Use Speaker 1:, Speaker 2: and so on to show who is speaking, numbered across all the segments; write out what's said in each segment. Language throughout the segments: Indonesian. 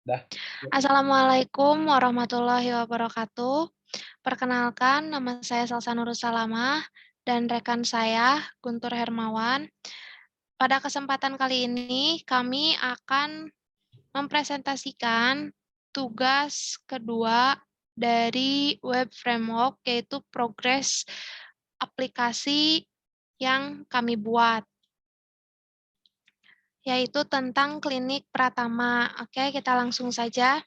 Speaker 1: Dah.
Speaker 2: Assalamualaikum warahmatullahi wabarakatuh. Perkenalkan, nama saya Salsa Nurussalamah dan rekan saya Guntur Hermawan. Pada kesempatan kali ini, kami akan mempresentasikan tugas kedua dari web framework, yaitu progres aplikasi yang kami buat, yaitu tentang klinik Pratama. Oke, kita langsung saja.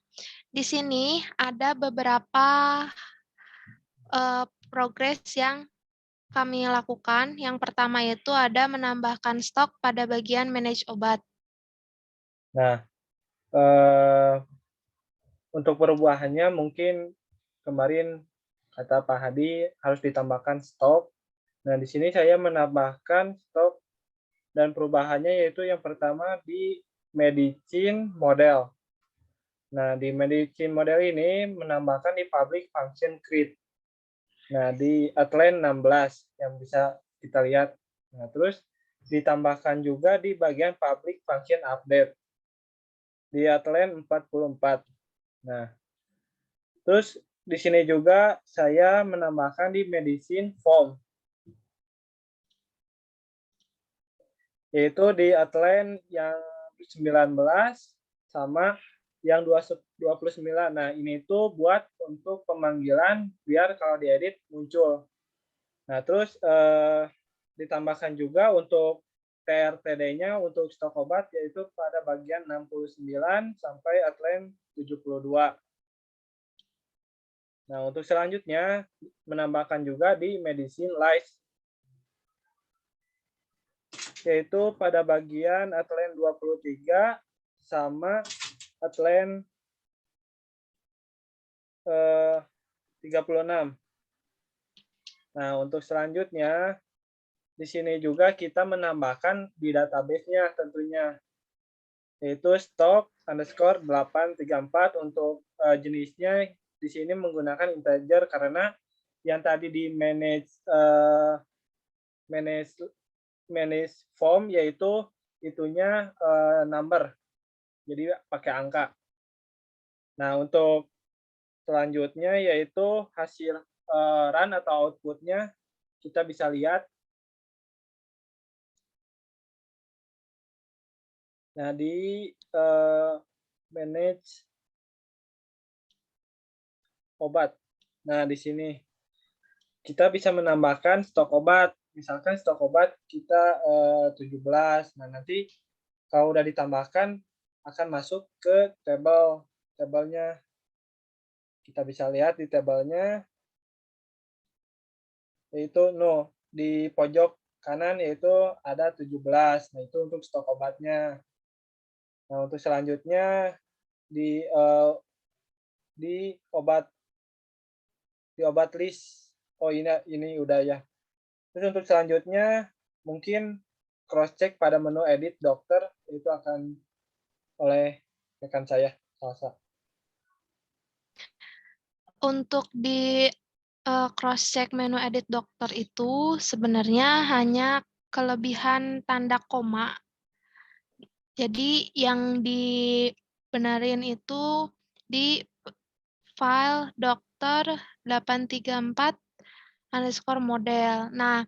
Speaker 2: Di sini ada beberapa progres yang kami lakukan. Yang pertama itu ada menambahkan stok pada bagian manage obat.
Speaker 1: Nah, eh, untuk perubahannya mungkin kemarin kata Pak Hadi harus ditambahkan stok. Nah, di sini saya menambahkan stok dan perubahannya yaitu yang pertama di medicine model. Nah, di medicine model ini menambahkan di public function create. Nah, di outline 16 yang bisa kita lihat. Nah, terus ditambahkan juga di bagian public function update di outline 44. Nah, terus di sini juga saya menambahkan di medicine form, yaitu di outline yang 19 sama yang 29. Nah, ini tuh buat untuk pemanggilan biar kalau diedit muncul. Nah, terus ditambahkan juga untuk TRTD-nya untuk stok obat yaitu pada bagian 69 sampai outline 72. Nah, untuk selanjutnya menambahkan juga di medicine list yaitu pada bagian outline 23 sama outline 36. Nah, untuk selanjutnya di sini juga kita menambahkan di database-nya tentunya yaitu stok underscore 834 untuk jenisnya di sini menggunakan integer karena yang tadi di manage manage form yaitu itunya number, jadi pakai angka. Nah, untuk selanjutnya yaitu hasil run atau outputnya kita bisa lihat. Nah, di manage obat. Nah, di sini kita bisa menambahkan stok obat. Misalkan stok obat kita 17. Nah, nanti kalau udah ditambahkan akan masuk ke tabelnya. Kita bisa lihat di tabelnya yaitu di pojok kanan yaitu ada 17. Nah, itu untuk stok obatnya. Nah, untuk selanjutnya di di obat di obat list. Oh, ini udah ya. Terus untuk selanjutnya mungkin cross check pada menu edit dokter itu akan oleh rekan saya Salsa.
Speaker 2: Untuk di cross check menu edit dokter itu sebenarnya hanya kelebihan tanda koma. Jadi yang dibenarin itu di file dokter 834 underscore model. Nah,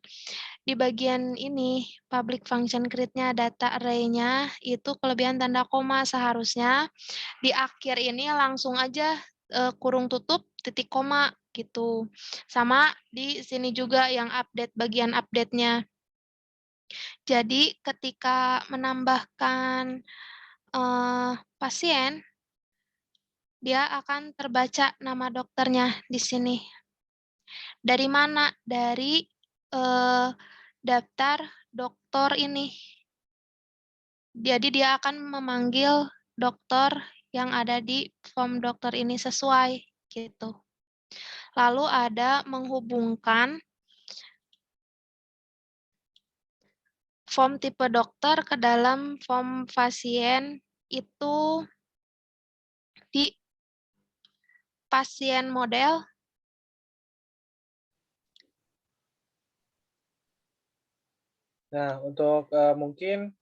Speaker 2: di bagian ini, public function create-nya, data array-nya, itu kelebihan tanda koma. Seharusnya di akhir ini langsung aja kurung tutup, titik koma, gitu. Sama di sini juga yang update, bagian update-nya. Jadi ketika menambahkan pasien, dia akan terbaca nama dokternya di sini. Dari mana? Dari daftar dokter ini. Jadi dia akan memanggil dokter yang ada di form dokter ini sesuai gitu. Lalu ada menghubungkan form tipe dokter ke dalam form pasien itu di pasien model.
Speaker 1: Nah, untuk mungkin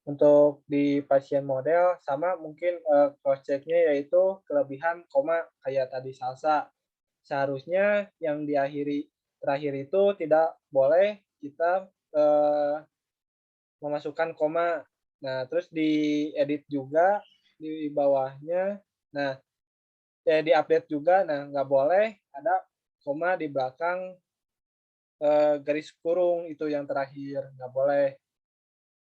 Speaker 1: Untuk di pasien model sama mungkin, cross check-nya yaitu kelebihan koma kayak tadi salsa. Seharusnya yang terakhir itu tidak boleh kita, memasukkan koma. Nah, terus diedit juga di bawahnya. Nah, di-update juga, nah nggak boleh ada koma di belakang, garis kurung itu yang terakhir, nggak boleh.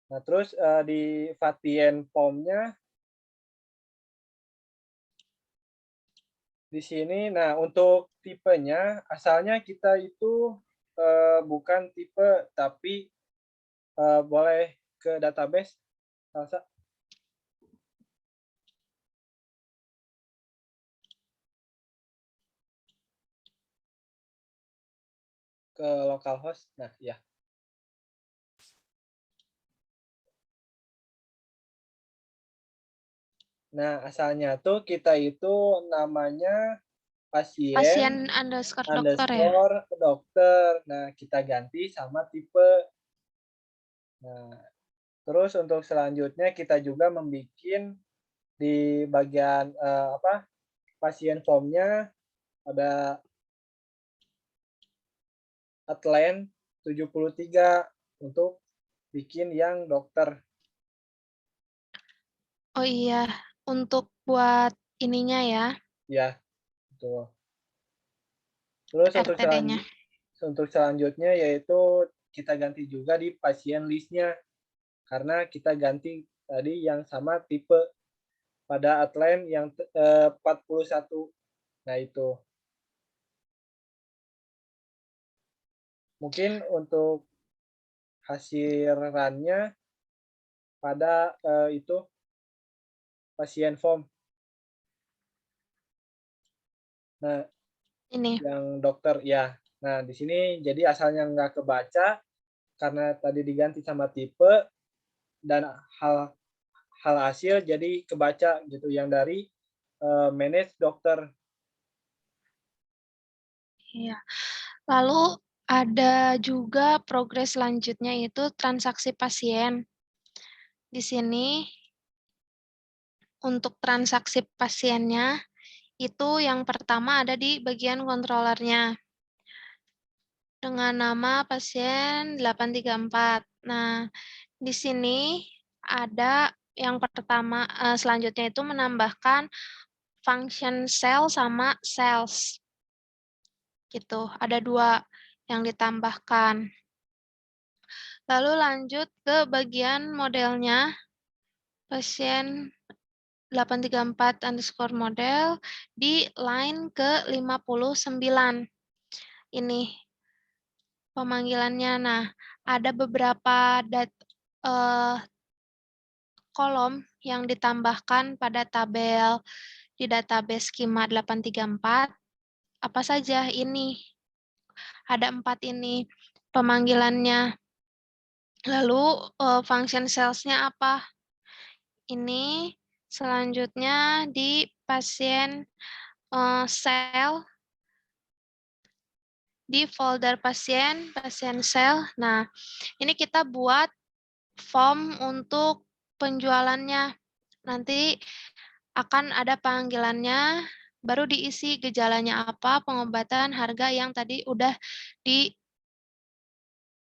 Speaker 1: Nah, terus, di Vatien Form-nya di sini, nah untuk tipenya asalnya kita itu, bukan tipe tapi, boleh ke database, Salsa, ke localhost. Nah, ya. Nah, asalnya tuh kita itu namanya pasien
Speaker 2: Pasien underscore dokter ya?
Speaker 1: underscore dokter. Nah, kita ganti sama tipe. Nah, terus untuk selanjutnya kita juga membuat di bagian, pasien form-nya ada outline 73 untuk bikin yang dokter.
Speaker 2: Oh iya, untuk buat ininya ya,
Speaker 1: Ya, betul. Terus
Speaker 2: RTD-nya.
Speaker 1: untuk selanjutnya yaitu kita ganti juga di pasien list-nya, karena kita ganti tadi yang sama tipe pada outline yang 41. Nah, itu. Mungkin untuk hasil run-nya pada, itu pasien form. Nah,
Speaker 2: Ini,
Speaker 1: yang dokter ya. Nah, di sini jadi asalnya nggak kebaca karena tadi diganti sama tipe dan hal hal hasil jadi kebaca gitu yang dari, manage dokter.
Speaker 2: iya. Lalu ada juga progres selanjutnya itu transaksi pasien. Di sini untuk transaksi pasiennya itu yang pertama ada di bagian controllernya dengan nama pasien 834. Nah, di sini ada yang pertama selanjutnya itu menambahkan function cell sama cells. Gitu, ada 2 yang ditambahkan. Lalu lanjut ke bagian modelnya, pasien 834_model di line ke-59. Ini pemanggilannya. Nah, ada beberapa kolom yang ditambahkan pada tabel di database skema 834. Apa saja ini? Ada 4 ini pemanggilannya. Lalu function cells-nya apa? Ini selanjutnya di pasien sel di folder pasien, pasien sel. Nah, ini kita buat form untuk penjualannya. Nanti akan ada panggilannya, baru diisi gejalanya apa, pengobatan, harga yang tadi udah di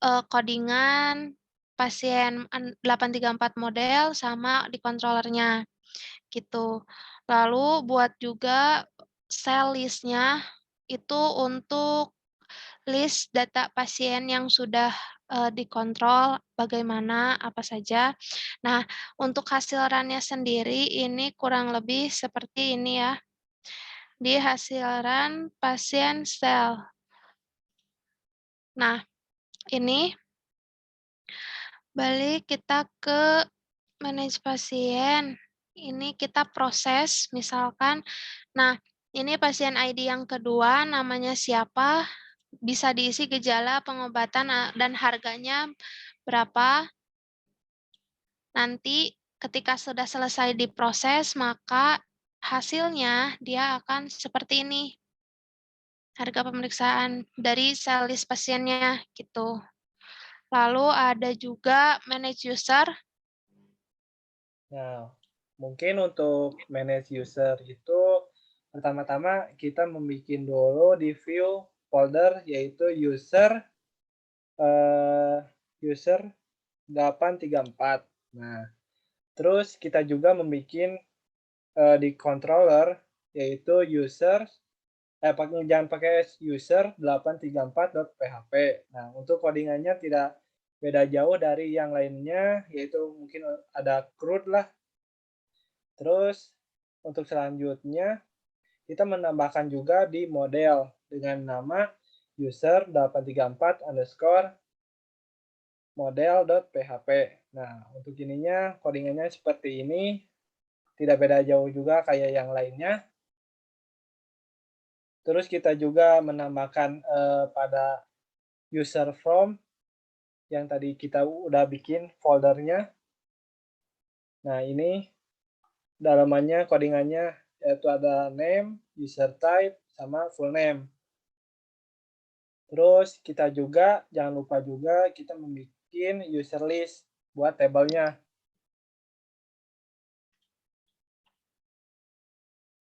Speaker 2: codingan pasien 834 model sama di controllernya gitu. Lalu buat juga cell list-nya itu untuk list data pasien yang sudah dikontrol bagaimana apa saja. Nah, untuk hasil run-nya sendiri ini kurang lebih seperti ini ya. Di hasil run pasien sel. Nah, ini balik kita ke manage pasien. Ini kita proses misalkan. Nah, ini pasien ID yang kedua namanya siapa? Bisa diisi gejala, pengobatan, dan harganya berapa. Nanti ketika sudah selesai diproses, maka hasilnya dia akan seperti ini. Harga pemeriksaan dari sel list pasiennya gitu. Lalu ada juga manage user.
Speaker 1: Nah, mungkin untuk manage user itu pertama-tama kita membuat dulu di view folder yaitu eee, user 834. Nah, terus kita juga membuat di controller yaitu jangan pakai user 834.php. Nah, untuk codingannya tidak beda jauh dari yang lainnya, yaitu mungkin ada CRUD lah. Terus untuk selanjutnya kita menambahkan juga di model dengan nama user 834 underscore model.php. Nah, untuk ininya codingannya seperti ini, tidak beda jauh juga kayak yang lainnya. Terus kita juga menambahkan pada user from yang tadi kita udah bikin foldernya. Nah, ini dalamannya, codingannya yaitu ada name, user type, sama full name. Terus kita juga jangan lupa juga kita membuat user list buat tabelnya.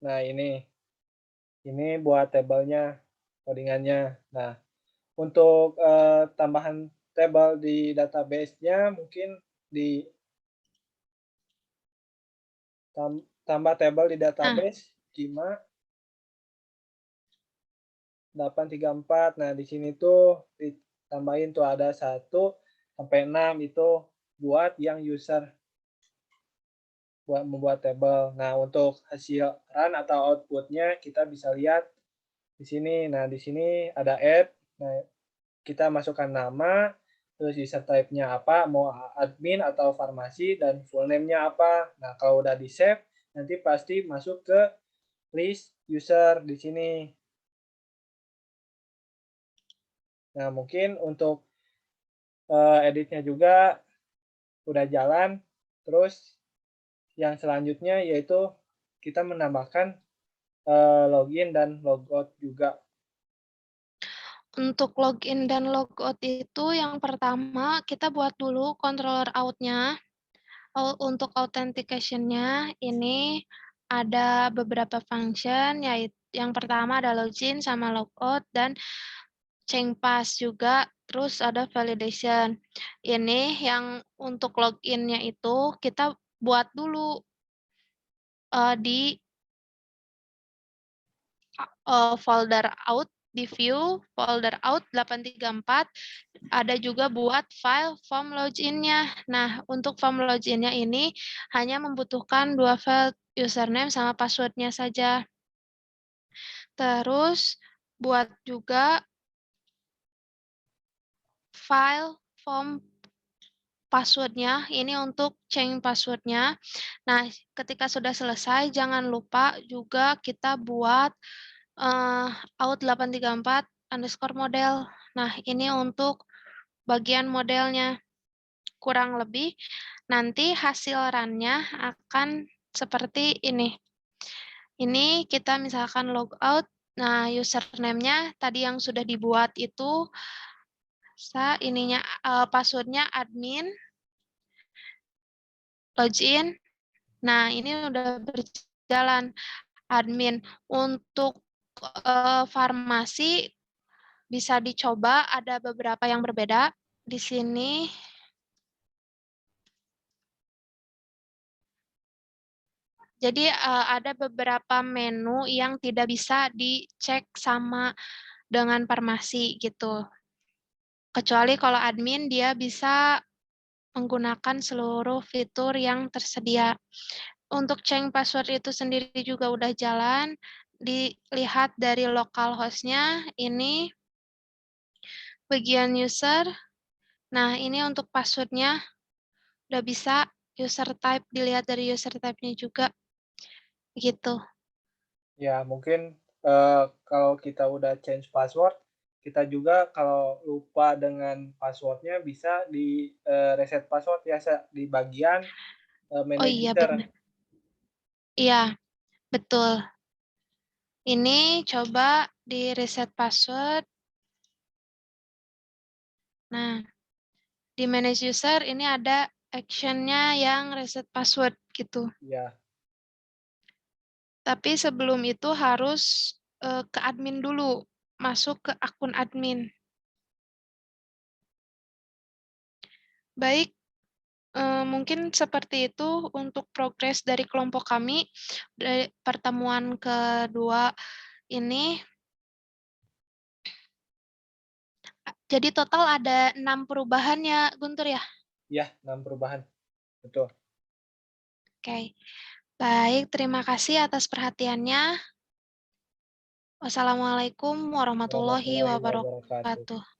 Speaker 1: Nah, ini buat tabelnya, codingannya. Nah, untuk tambahan tabel di database-nya mungkin di tambah tabel di
Speaker 2: Nah,
Speaker 1: database schema 834. Nah, di sini tuh ditambahin tuh ada 1 sampai 6 itu buat yang user buat membuat tabel. Nah, untuk hasil run atau output-nya kita bisa lihat di sini. Nah, di sini ada add. Nah, kita masukkan nama, terus user type-nya apa, mau admin atau farmasi, dan full name-nya apa. Nah, kalau udah di-save, nanti pasti masuk ke list user di sini. Nah, mungkin untuk editnya juga udah jalan. Terus yang selanjutnya yaitu kita menambahkan login dan logout juga.
Speaker 2: untuk login dan logout itu yang pertama kita buat dulu controller out-nya. Untuk authentication-nya ini ada beberapa function, yaitu yang pertama ada login sama logout dan change pass juga, terus ada validation. Ini yang untuk login-nya itu kita buat dulu di folder out, di view folder out 834, ada juga buat file form login-nya. Nah, untuk form login-nya ini hanya membutuhkan 2 file username sama password-nya saja. Terus buat juga file form password-nya, ini untuk change password-nya. Nah, ketika sudah selesai, jangan lupa juga kita buat out 834 underscore model. Nah, ini untuk bagian modelnya. Kurang lebih nanti hasil run-nya akan seperti ini. Ini kita misalkan logout. Nah, username-nya tadi yang sudah dibuat itu ininya password-nya admin, login. Nah, ini udah berjalan admin. Untuk farmasi bisa dicoba, ada beberapa yang berbeda. Di sini jadi ada beberapa menu yang tidak bisa dicek sama dengan farmasi gitu. Kecuali kalau admin dia bisa menggunakan seluruh fitur yang tersedia. Untuk change password itu sendiri juga udah jalan. Dilihat dari localhost-nya, ini bagian user. Nah, ini untuk password-nya udah bisa user type, dilihat dari user type-nya juga. Gitu.
Speaker 1: Ya, mungkin kalau kita udah change password, kita juga kalau lupa dengan password-nya bisa di reset password ya di bagian
Speaker 2: Oh
Speaker 1: manage
Speaker 2: iya,
Speaker 1: user.
Speaker 2: benar. Iya, betul. Ini coba di reset password. Nah, di manage user ini ada action-nya yang reset password. gitu.
Speaker 1: Iya.
Speaker 2: Tapi sebelum itu harus, ke admin dulu, masuk ke akun admin. Baik, mungkin seperti itu untuk progres dari kelompok kami, dari pertemuan kedua ini. Jadi total ada 6 perubahan ya, Guntur ya?
Speaker 1: Iya, 6 perubahan, betul.
Speaker 2: Oke. Baik, terima kasih atas perhatiannya. Wassalamualaikum warahmatullahi
Speaker 1: Warahmatullahi wabarakatuh.
Speaker 2: wabarakatuh.